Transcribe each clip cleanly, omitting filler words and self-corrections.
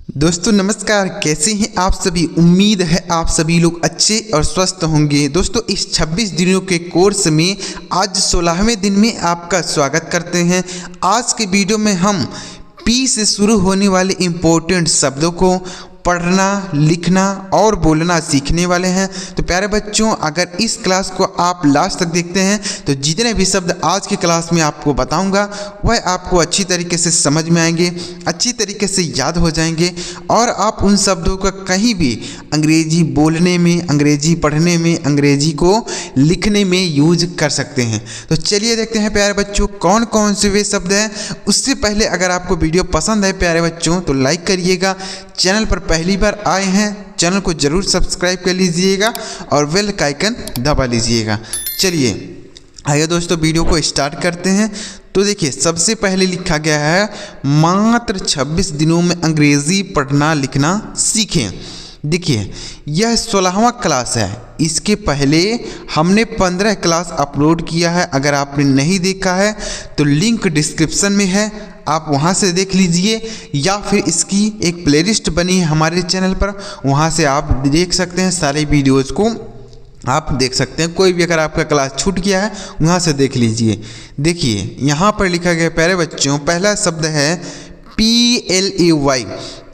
दोस्तों नमस्कार, कैसे हैं आप सभी। उम्मीद है आप सभी लोग अच्छे और स्वस्थ होंगे। दोस्तों इस 26 दिनों के कोर्स में आज 16वें दिन में आपका स्वागत करते हैं। आज के वीडियो में हम पी से शुरू होने वाले इम्पोर्टेंट शब्दों को पढ़ना, लिखना और बोलना सीखने वाले हैं। तो प्यारे बच्चों, अगर इस क्लास को आप लास्ट तक देखते हैं तो जितने भी शब्द आज की क्लास में आपको बताऊंगा वह आपको अच्छी तरीके से समझ में आएंगे, अच्छी तरीके से याद हो जाएंगे और आप उन शब्दों का कहीं भी अंग्रेजी बोलने में, अंग्रेजी पढ़ने में, अंग्रेजी को लिखने में यूज कर सकते हैं। तो चलिए देखते हैं प्यारे बच्चों कौन कौन से वे शब्द हैं। उससे पहले अगर आपको वीडियो पसंद है प्यारे बच्चों तो लाइक करिएगा। चैनल पर पहली बार आए हैं चैनल को जरूर सब्सक्राइब कर लीजिएगा और बेल का आइकन दबा लीजिएगा। चलिए आइए दोस्तों वीडियो को स्टार्ट करते हैं। तो देखिए सबसे पहले लिखा गया है मात्र 26 दिनों में अंग्रेजी पढ़ना लिखना सीखें। देखिए यह 16वां क्लास है। इसके पहले हमने 15 क्लास अपलोड किया है। अगर आपने नहीं देखा है तो लिंक डिस्क्रिप्शन में है, आप वहां से देख लीजिए या फिर इसकी एक प्लेलिस्ट बनी है हमारे चैनल पर, वहां से आप देख सकते हैं। सारे वीडियोस को आप देख सकते हैं। कोई भी अगर आपका क्लास छूट गया है वहां से देख लीजिए। देखिए यहाँ पर लिखा गया प्यारे बच्चों, पहला शब्द है PLAY।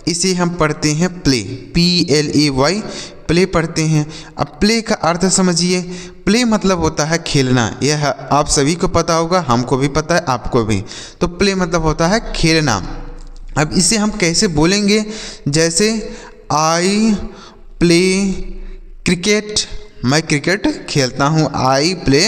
इसे हम पढ़ते हैं प्ले, PLAY प्ले पढ़ते हैं। अब प्ले का अर्थ समझिए। प्ले मतलब होता है खेलना। यह आप सभी को पता होगा, हमको भी पता है, आपको भी। तो प्ले मतलब होता है खेलना। अब इसे हम कैसे बोलेंगे, जैसे आई प्ले क्रिकेट, मैं क्रिकेट खेलता हूँ। आई प्ले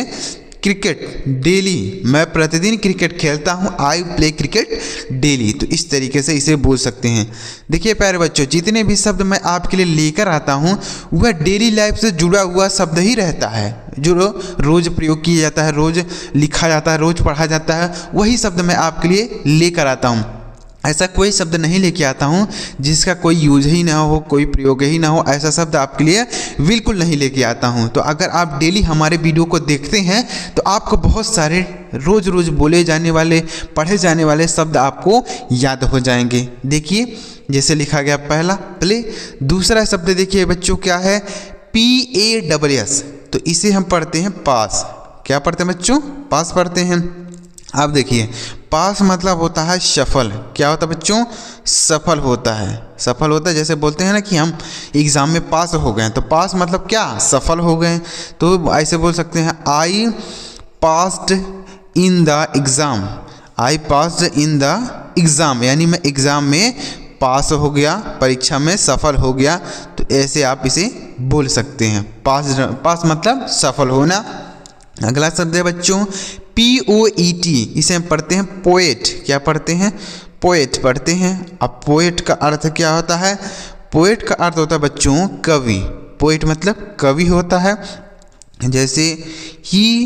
क्रिकेट डेली, मैं प्रतिदिन क्रिकेट खेलता हूँ। I play cricket daily. तो इस तरीके से इसे बोल सकते हैं। देखिए प्यारे बच्चों, जितने भी शब्द मैं आपके लिए लेकर आता हूँ वह डेली लाइफ से जुड़ा हुआ शब्द ही रहता है, जो रोज़ प्रयोग किया जाता है, रोज़ लिखा जाता है, रोज़ पढ़ा जाता है। वही शब्द मैं आपके लिए लेकर आता हूँ। ऐसा कोई शब्द नहीं लेके आता हूँ जिसका कोई यूज ही ना हो, कोई प्रयोग ही ना हो। ऐसा शब्द आपके लिए बिल्कुल नहीं लेके आता हूँ। तो अगर आप डेली हमारे वीडियो को देखते हैं तो आपको बहुत सारे रोज़ रोज़ बोले जाने वाले, पढ़े जाने वाले शब्द आपको याद हो जाएंगे। देखिए जैसे लिखा गया पहला प्ले। दूसरा शब्द देखिए बच्चों क्या है, PASS। तो इसे हम पढ़ते हैं पास। क्या पढ़ते हैं बच्चों? पास पढ़ते हैं। अब देखिए पास मतलब होता है सफल। क्या होता है बच्चों? सफल होता है। सफल होता है, जैसे बोलते हैं ना कि हम एग्ज़ाम में पास हो गए, तो पास मतलब क्या? सफल हो गए। तो ऐसे बोल सकते हैं I passed in the exam. I passed in the exam, यानी मैं एग्ज़ाम में पास हो गया, परीक्षा में सफल हो गया। तो ऐसे आप इसे बोल सकते हैं। पास मतलब सफल होना। अगला शब्द है बच्चों POET। इसे हम पढ़ते हैं पोएट। क्या पढ़ते हैं? पोएट पढ़ते हैं। अब पोएट का अर्थ क्या होता है? पोएट का अर्थ होता है बच्चों कवि। पोएट मतलब कवि होता है। जैसे ही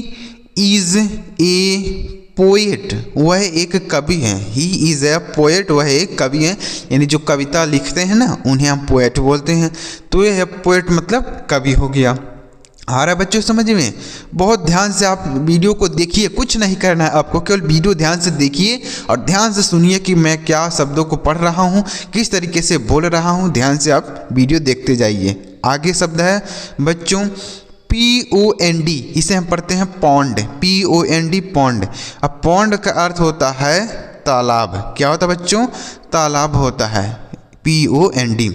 इज़ ए पोएट, वह एक कवि है। ही इज़ ए पोएट, वह एक कवि है। यानी जो कविता लिखते हैं ना उन्हें हम पोएट बोलते हैं। तो यह पोएट मतलब कवि हो गया। आ रहा है बच्चों समझ में? बहुत ध्यान से आप वीडियो को देखिए, कुछ नहीं करना है आपको, केवल वीडियो ध्यान से देखिए और ध्यान से सुनिए कि मैं क्या शब्दों को पढ़ रहा हूँ, किस तरीके से बोल रहा हूँ। ध्यान से आप वीडियो देखते जाइए। आगे शब्द है बच्चों POND। इसे हम पढ़ते हैं पॉन्ड, POND पॉन्ड। अब पॉन्ड का अर्थ होता है तालाब। क्या होता है बच्चों? तालाब होता है, POND।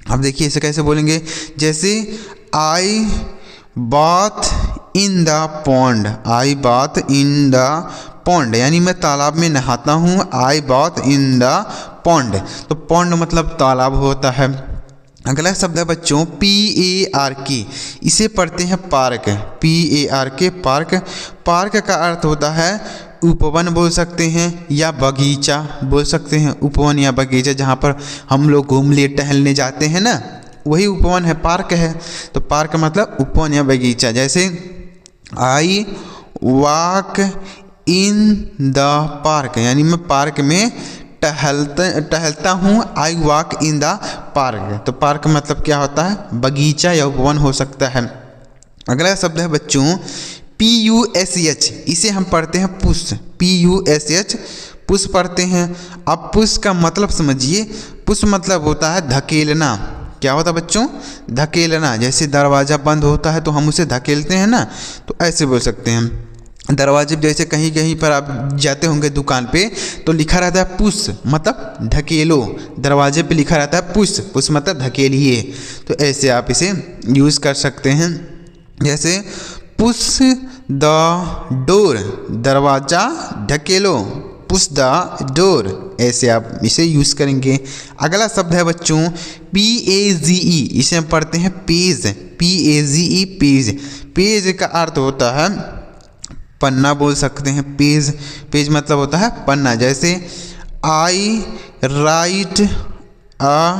अब देखिए इसे कैसे बोलेंगे, जैसे I bath in the pond. I bath in the pond, यानी मैं तालाब में नहाता हूँ। I bath in the pond. तो पॉन्ड मतलब तालाब होता है। अगला शब्द है बच्चों PARK। इसे पढ़ते हैं पार्क, PARK पार्क। पार्क का अर्थ होता है उपवन बोल सकते हैं या बगीचा बोल सकते हैं। उपवन या बगीचा जहाँ पर हम लोग घूमने टहलने जाते हैं ना, वही उपवन है, पार्क है। तो पार्क मतलब उपवन या बगीचा। जैसे I walk in the park, यानी मैं पार्क में टहलता हूँ। I walk in the park. तो पार्क मतलब क्या होता है? बगीचा या उपवन हो सकता है। अगला शब्द है बच्चों PUSH। इसे हम पढ़ते हैं पुश, PUSH पुश पढ़ते हैं। अब पुश का मतलब समझिए। पुश मतलब होता है धकेलना। क्या होता है बच्चों? धकेलना। जैसे दरवाज़ा बंद होता है तो हम उसे धकेलते हैं ना, तो ऐसे बोल सकते हैं। दरवाजे जैसे कहीं कहीं पर आप जाते होंगे दुकान पे तो लिखा रहता है पुश मतलब धकेलो। दरवाजे पे लिखा रहता है पुश, पुश मतलब धकेलिए। तो ऐसे आप इसे यूज़ कर सकते हैं। जैसे पुश द डोर, दरवाज़ा ढकेलो, पुश द डोर, ऐसे आप इसे यूज़ करेंगे। अगला शब्द है बच्चों PAGE, इसे हम पढ़ते हैं पेज। PAGE page. पेज का अर्थ होता है पन्ना बोल सकते हैं। पेज, पेज मतलब होता है पन्ना। जैसे I write a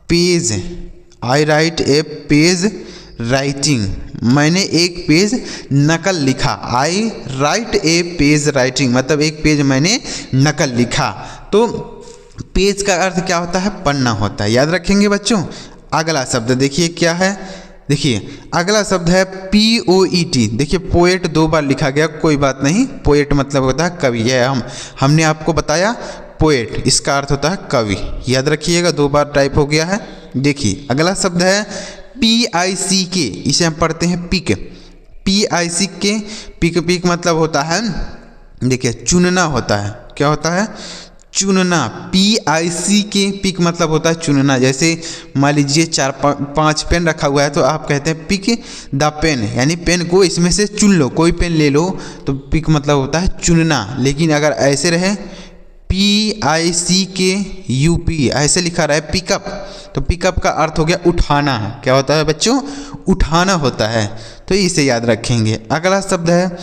page, I write a page writing, मैंने एक पेज नकल लिखा। I write a page writing मतलब एक पेज मैंने नकल लिखा। तो पेज का अर्थ क्या होता है? पन्ना होता है। याद रखेंगे बच्चों। अगला शब्द देखिए क्या है। देखिए अगला शब्द है POET। देखिए पोएट 2 बार लिखा गया, कोई बात नहीं। पोएट मतलब होता है कवि। यह हमने आपको बताया पोएट, इसका अर्थ होता है कवि। याद रखिएगा, 2 बार टाइप हो गया है। देखिए अगला शब्द है PICK, इसे हम पढ़ते हैं पिक। PICK, पिक, पिक मतलब होता है देखिए चुनना होता है। क्या होता है? चुनना। PICK पिक मतलब होता है चुनना। जैसे मान लीजिए 4-5 पेन रखा हुआ है तो आप कहते हैं पिक द पेन, यानी पेन को इसमें से चुन लो, कोई पेन ले लो। तो पिक मतलब होता है चुनना। लेकिन अगर ऐसे रहे PICKUP ऐसे लिखा रहा है पिकअप, तो पिकअप का अर्थ हो गया उठाना है। क्या होता है बच्चों? उठाना होता है। तो इसे याद रखेंगे। अगला शब्द है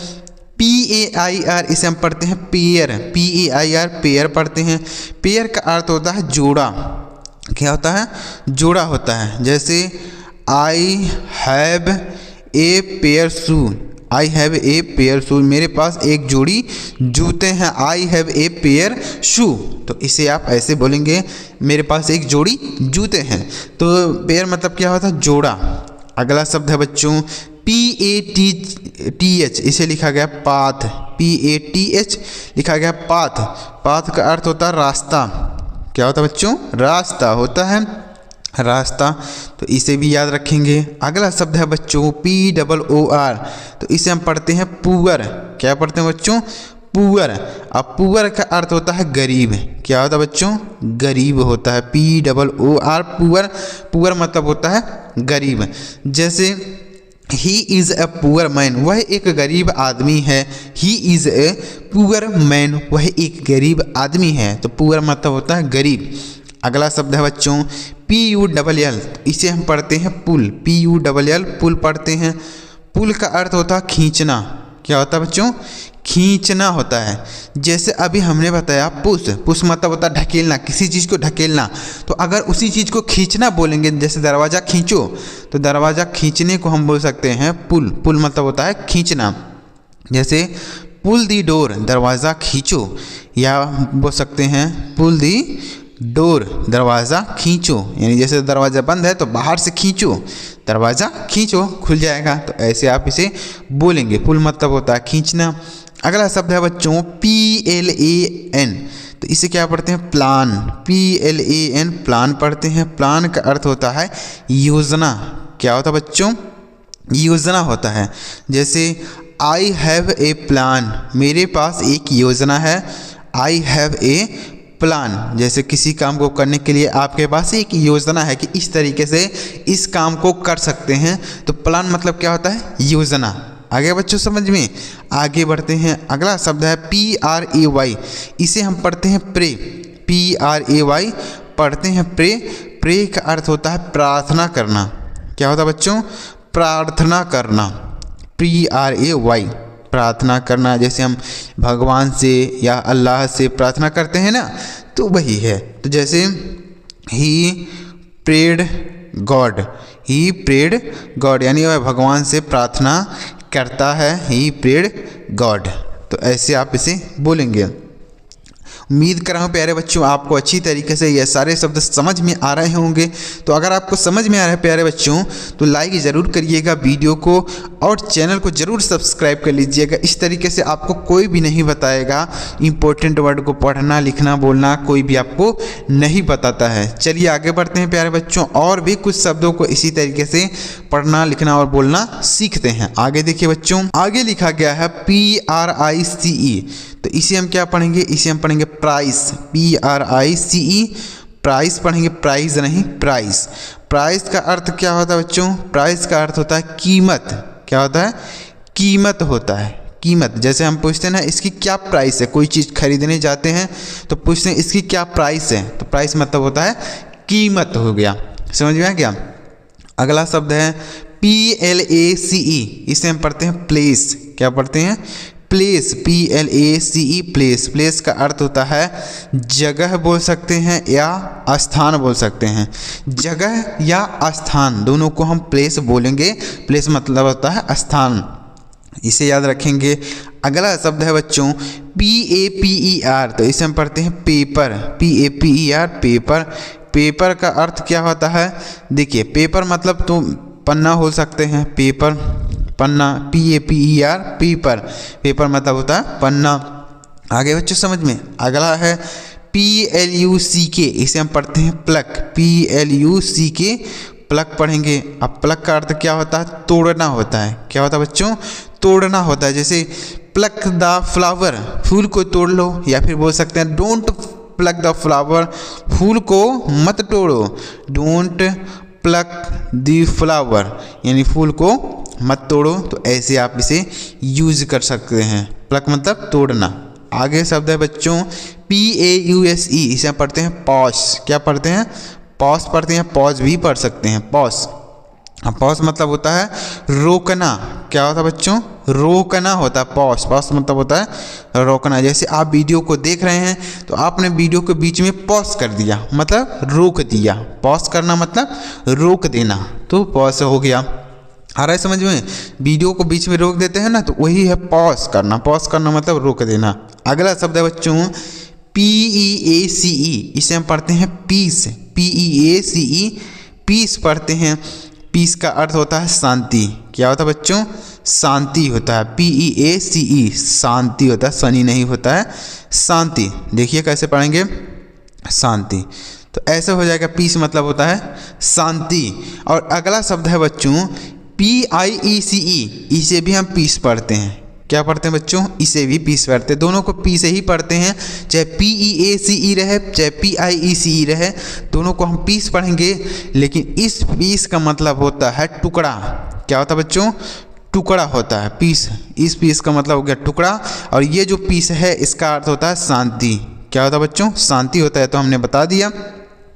PAIR, इसे हम पढ़ते हैं पेयर। PAIR पेयर पढ़ते हैं। पेयर का अर्थ होता है जोड़ा। क्या होता है? जोड़ा होता है। जैसे I have a pair shoe, I have a pair shoe, मेरे पास एक जोड़ी जूते हैं। आई हैव ए पेयर शू, तो इसे आप ऐसे बोलेंगे मेरे पास एक जोड़ी जूते हैं। तो पेयर मतलब क्या होता है? जोड़ा। अगला शब्द है बच्चों PATH, इसे लिखा गया पाथ। PATH लिखा गया पाथ। पाथ का अर्थ होता है रास्ता। क्या होता है बच्चों? रास्ता होता है, रास्ता। तो इसे भी याद रखेंगे। अगला शब्द है बच्चों POOR, तो इसे हम पढ़ते हैं पुअर। क्या पढ़ते हैं बच्चों? पुअर। अब पुअर का अर्थ होता है गरीब। क्या होता है बच्चों? गरीब होता है। POOR poor. पुअर मतलब होता है गरीब। जैसे he is a poor man, वह एक गरीब आदमी है। He is a poor man, वह एक गरीब आदमी है। तो पुअर मतलब होता है गरीब। अगला शब्द है बच्चों PULL, इसे हम पढ़ते हैं पुल। PULL पुल पढ़ते हैं। पुल का अर्थ होता है खींचना। क्या होता है बच्चों? खींचना होता है। जैसे अभी हमने बताया पुश, पुश मतलब होता है ढकेलना, किसी चीज़ को ढकेलना। तो अगर उसी चीज़ को खींचना बोलेंगे, जैसे दरवाज़ा खींचो, तो दरवाज़ा खींचने को हम बोल सकते हैं पुल। पुल मतलब होता है खींचना। जैसे पुल दी डोर, दरवाज़ा खींचो, या बोल सकते हैं पुल दी डोर, दरवाज़ा खींचो, यानी जैसे दरवाज़ा बंद है तो बाहर से खींचो, दरवाज़ा खींचो खुल जाएगा। तो ऐसे आप इसे बोलेंगे। पुल मतलब होता है खींचना। अगला शब्द है बच्चों PLAN, तो इसे क्या पढ़ते हैं? प्लान। PLAN प्लान पढ़ते हैं। प्लान का अर्थ होता है योजना। क्या होता है बच्चों? योजना होता है। जैसे आई हैव ए प्लान, मेरे पास एक योजना है। आई हैव ए प्लान, जैसे किसी काम को करने के लिए आपके पास एक योजना है कि इस तरीके से इस काम को कर सकते हैं। तो प्लान मतलब क्या होता है? योजना। आगे बच्चों समझ में? आगे बढ़ते हैं। अगला शब्द है PRAY, इसे हम पढ़ते हैं प्रे। PRAY पढ़ते हैं प्रे। प्रे का अर्थ होता है प्रार्थना करना। क्या होता है बच्चों? प्रार्थना करना। PRAY प्रार्थना करना। जैसे हम भगवान से या अल्लाह से प्रार्थना करते हैं ना, तो वही है। तो जैसे ही prayed God, he prayed God, यानी वह भगवान से प्रार्थना करता है। ही प्रेड गॉड, तो ऐसे आप इसे बोलेंगे। उम्मीद कर रहा हूँ प्यारे बच्चों आपको अच्छी तरीके से ये सारे शब्द समझ में आ रहे होंगे। तो अगर आपको समझ में आ रहा है प्यारे बच्चों तो लाइक ज़रूर करिएगा वीडियो को और चैनल को ज़रूर सब्सक्राइब कर लीजिएगा। इस तरीके से आपको कोई भी नहीं बताएगा, इंपॉर्टेंट वर्ड को पढ़ना लिखना बोलना कोई भी आपको नहीं बताता है। चलिए आगे बढ़ते हैं प्यारे बच्चों, और भी कुछ शब्दों को इसी तरीके से पढ़ना लिखना और बोलना सीखते हैं। आगे देखिए बच्चों, आगे लिखा गया है PRICE, तो इसे हम क्या पढ़ेंगे, इसे हम पढ़ेंगे प्राइस, PRICE, प्राइस पढ़ेंगे, प्राइस नहीं प्राइस। प्राइस का अर्थ क्या होता है बच्चों, प्राइस का अर्थ होता है कीमत। क्या होता है, कीमत होता है, कीमत। जैसे हम पूछते हैं ना इसकी क्या प्राइस है, कोई चीज़ खरीदने जाते हैं तो पूछते हैं इसकी क्या प्राइस है, तो प्राइस मतलब होता है कीमत हो गया। समझ में आ गया। अगला शब्द है PLACE, इसे हम पढ़ते हैं प्लेस। क्या पढ़ते हैं, प्लेस, PLACE, प्लेस। प्लेस का अर्थ होता है जगह बोल सकते हैं या स्थान बोल सकते हैं। जगह या स्थान दोनों को हम प्लेस बोलेंगे। प्लेस मतलब होता है स्थान, इसे याद रखेंगे। अगला शब्द है बच्चों PAPER, तो इसे हम पढ़ते हैं पेपर, PAPER, पेपर। पेपर का अर्थ क्या होता है, देखिए पेपर मतलब तो पन्ना हो सकते हैं, पेपर पन्ना, PAPER, पेपर। पेपर मतलब होता है पन्ना। आगे बच्चों समझ में। अगला है PLUCK, इसे हम पढ़ते हैं प्लक, PLUCK, प्लक पढ़ेंगे। अब प्लक का अर्थ क्या होता है, तोड़ना होता है। क्या होता है बच्चों, तोड़ना होता है। जैसे प्लक द फ्लावर, फूल को तोड़ लो, या फिर बोल सकते हैं डोंट प्लक द फ्लावर, फूल को मत तोड़ो, डोंट प्लक द फ्लावर, यानी फूल को मत तोड़ो। तो ऐसे आप इसे यूज कर सकते हैं, प्लक मतलब तोड़ना। आगे शब्द है बच्चों PAUSE, इसे हम पढ़ते हैं पॉज। क्या पढ़ते हैं, पॉज पढ़ते हैं, पॉज भी पढ़ सकते हैं, पॉज। पॉज मतलब होता है रोकना। क्या होता है बच्चों, रोकना होता है पॉज। पॉज मतलब होता है रोकना। जैसे आप वीडियो को देख रहे हैं तो आपने वीडियो को बीच में पॉज कर दिया, मतलब रोक दिया। पॉज करना मतलब रोक देना, तो पॉज हो गया। आ रहा है समझ में। वीडियो को बीच में रोक देते हैं ना, तो वही है पॉज करना। पॉज करना मतलब रोक देना। अगला शब्द है बच्चों PEACE, इसे हम पढ़ते हैं पीस, PEACE, पीस पढ़ते हैं। पीस का अर्थ होता है शांति। क्या होता है बच्चों, शांति होता है, PEACE, शांति होता है, शनि नहीं होता है, शांति। देखिए कैसे पढ़ेंगे, शांति। तो ऐसे हो जाएगा, पीस मतलब होता है शांति। और अगला शब्द है बच्चों PIECE, इसे भी हम पीस पढ़ते हैं। क्या पढ़ते हैं बच्चों, इसे भी पीस पढ़ते हैं। दोनों को पी से ही पढ़ते हैं, चाहे PEACE रहे चाहे PIECE रहे, दोनों को हम पीस पढ़ेंगे। लेकिन इस पीस का मतलब होता है टुकड़ा। क्या होता है बच्चों, टुकड़ा होता है पीस। इस पीस का मतलब हो गया टुकड़ा, और ये जो पीस है इसका अर्थ होता है शांति। क्या होता है बच्चों, शांति होता है, तो हमने बता दिया।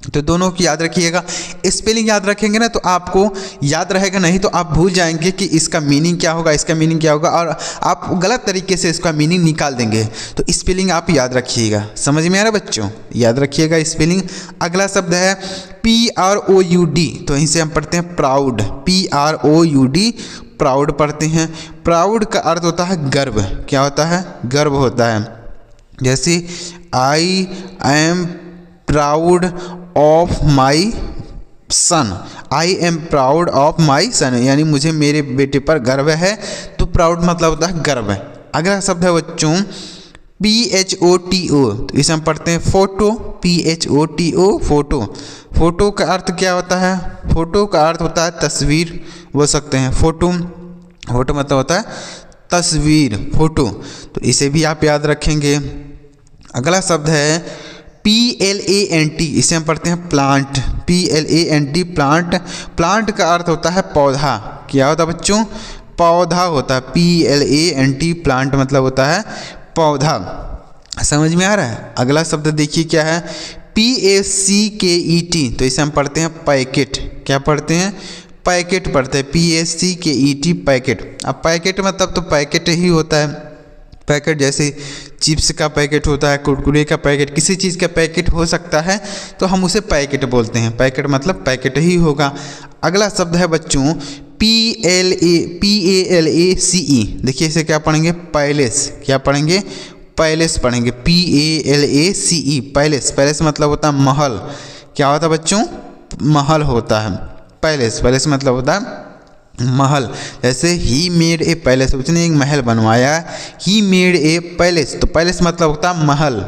तो दोनों की याद रखिएगा। स्पेलिंग याद रखेंगे ना तो आपको याद रहेगा, नहीं तो आप भूल जाएंगे कि इसका मीनिंग क्या होगा, इसका मीनिंग क्या होगा, और आप गलत तरीके से इसका मीनिंग निकाल देंगे। तो स्पेलिंग आप याद रखिएगा। समझ में आ रहा है बच्चों, याद रखिएगा स्पेलिंग। अगला शब्द है PROUD, तो इसे हम पढ़ते हैं प्राउड, PROUD, प्राउड पढ़ते हैं। प्राउड का अर्थ होता है गर्व। क्या होता है, गर्व होता है। जैसे I am proud of my son, I am proud of my son, यानी मुझे मेरे बेटे पर गर्व है। तो प्राउड मतलब होता है गर्व। अगला शब्द है बच्चों PHOTO, तो इसे हम पढ़ते हैं फोटो, PHOTO, फोटो। फोटो का अर्थ क्या होता है, फोटो का अर्थ होता है तस्वीर बोल सकते हैं। फोटो, फोटो मतलब होता है तस्वीर, फोटो। तो इसे भी आप याद रखेंगे। अगला शब्द है PLANT, इसे हम पढ़ते हैं प्लांट, PLANT, प्लांट। प्लांट का अर्थ होता है पौधा। क्या होता है बच्चों, पौधा होता है, PLANT, प्लांट मतलब होता है पौधा। समझ में आ रहा है। अगला शब्द देखिए क्या है PACKET, तो इसे हम पढ़ते हैं पैकेट। क्या पढ़ते हैं, पैकेट पढ़ते हैं, PACKET, पैकेट। अब पैकेट मतलब तो पैकेट ही होता है। पैकेट जैसे चिप्स का पैकेट होता है, कुरकुरे का पैकेट, किसी चीज़ का पैकेट हो सकता है, तो हम उसे पैकेट बोलते हैं। पैकेट मतलब पैकेट ही होगा। अगला शब्द है बच्चों PALACE, देखिए इसे क्या पढ़ेंगे, पैलेस। क्या पढ़ेंगे, पैलेस पढ़ेंगे, PALACE पैलेस। पैलेस मतलब होता है महल। क्या होता है बच्चों? महल होता है पैलेस। पैलेस मतलब होता है महल। जैसे ही मेड ए पैलेस, उसने एक महल बनवाया, ही मेड ए पैलेस, तो पैलेस मतलब होता है महल।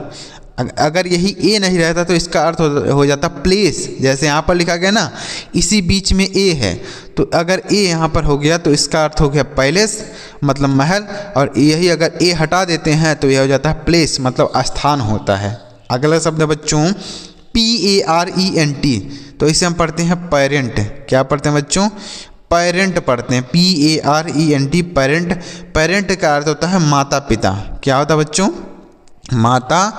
अगर यही ए नहीं रहता तो इसका अर्थ हो जाता प्लेस। जैसे यहाँ पर लिखा गया ना, इसी बीच में ए है, तो अगर ए यहाँ पर हो गया तो इसका अर्थ हो गया पैलेस मतलब महल, और यही अगर ए हटा देते हैं तो यह हो जाता है प्लेस मतलब स्थान होता है। अगला शब्द है बच्चों PARENT, तो इसे हम पढ़ते हैं पेरेंट। क्या पढ़ते हैं बच्चों? पेरेंट पढ़ते हैं, PARENT पेरेंट। पेरेंट का अर्थ होता है माता पिता। क्या होता है बच्चों? माता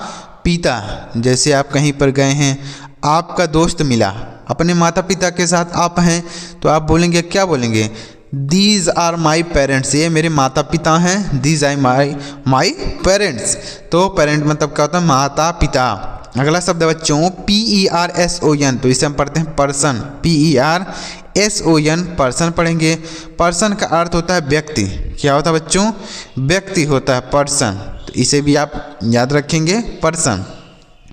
पिता। जैसे आप कहीं पर गए हैं, आपका दोस्त मिला, अपने माता पिता के साथ आप हैं, तो आप बोलेंगे, क्या बोलेंगे? दीज आर माई पेरेंट्स, ये मेरे माता पिता हैं। These are my parents. तो पेरेंट मतलब क्या होता है? माता पिता। अगला शब्द है बच्चों PERSON, तो इसे हम पढ़ते हैं पर्सन, PERSON पर्सन पढ़ेंगे। पर्सन का अर्थ होता है व्यक्ति। क्या होता है बच्चों? व्यक्ति होता है पर्सन, तो इसे भी आप याद रखेंगे, पर्सन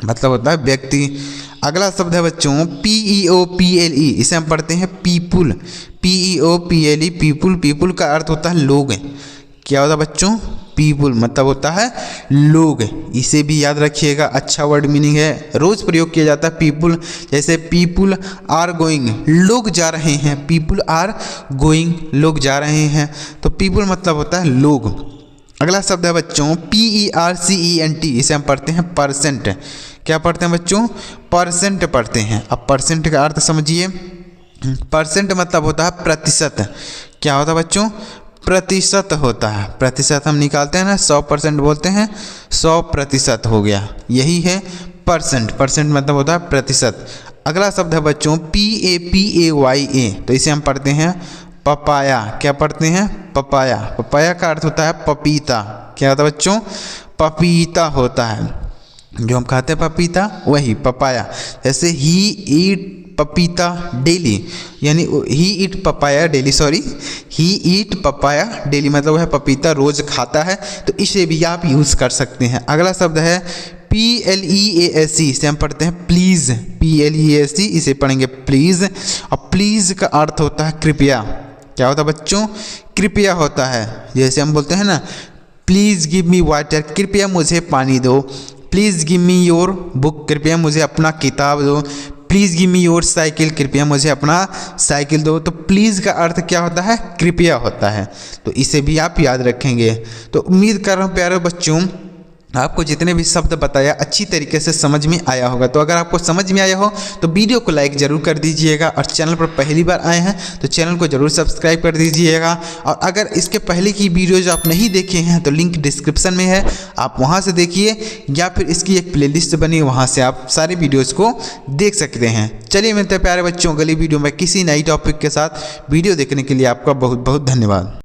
मतलब होता है व्यक्ति। अगला शब्द है बच्चों PEOPLE, इसे हम पढ़ते हैं पीपुल, PEOPLE पीपुल। पीपुल का अर्थ होता है लोग। क्या होता है बच्चों? पीपुल मतलब होता है लोग। इसे भी याद रखिएगा, अच्छा वर्ड मीनिंग है, रोज़ प्रयोग किया जाता है पीपुल। जैसे पीपुल आर गोइंग, लोग जा रहे हैं, पीपुल आर गोइंग लोग जा रहे हैं, तो पीपुल मतलब होता है लोग। अगला शब्द है बच्चों PERCENT, इसे हम पढ़ते हैं परसेंट। क्या पढ़ते हैं बच्चों? परसेंट पढ़ते हैं। अब परसेंट का अर्थ समझिए। परसेंट मतलब होता है प्रतिशत। क्या होता है बच्चों? प्रतिशत होता है। प्रतिशत हम निकालते हैं ना, 100% बोलते हैं, 100% हो गया, यही है परसेंट। परसेंट मतलब होता है प्रतिशत। अगला शब्द है बच्चों PAPAYA, तो इसे हम पढ़ते हैं पपाया। क्या पढ़ते हैं? पपाया। पपाया का अर्थ होता है पपीता। क्या होता है बच्चों? पपीता होता है, जो हम खाते हैं पपीता, वही पपाया। जैसे ही ईट पपीता डेली, यानी ही ईट पपाया डेली, ही ईट पपाया डेली मतलब है पपीता रोज़ खाता है, तो इसे भी आप यूज़ कर सकते हैं। अगला शब्द है PLEASE, इसे हम पढ़ते हैं प्लीज़, PLEASE इसे पढ़ेंगे प्लीज़। और प्लीज़ का अर्थ होता है कृपया। क्या होता है बच्चों? कृपया होता है। जैसे हम बोलते हैं ना, प्लीज़ गिव मी वाटर, कृपया मुझे पानी दो। Please give me your book, कृपया मुझे अपना किताब दो। Please give me your cycle, कृपया मुझे अपना साइकिल दो। तो प्लीज़ का अर्थ क्या होता है? कृपया होता है, तो इसे भी आप याद रखेंगे। तो उम्मीद कर रहा हूँ प्यारे बच्चों, आपको जितने भी शब्द बताया अच्छी तरीके से समझ में आया होगा। तो अगर आपको समझ में आया हो तो वीडियो को लाइक ज़रूर कर दीजिएगा, और चैनल पर पहली बार आए हैं तो चैनल को ज़रूर सब्सक्राइब कर दीजिएगा। और अगर इसके पहले की वीडियोज आप नहीं देखे हैं तो लिंक डिस्क्रिप्शन में है, आप वहां से देखिए, या फिर इसकी एक प्लेलिस्ट बनी है, वहाँ से आप सारे वीडियोज़ को देख सकते हैं। चलिए मिलते हैं प्यारे बच्चों अगली वीडियो में किसी नई टॉपिक के साथ। वीडियो देखने के लिए आपका बहुत बहुत धन्यवाद।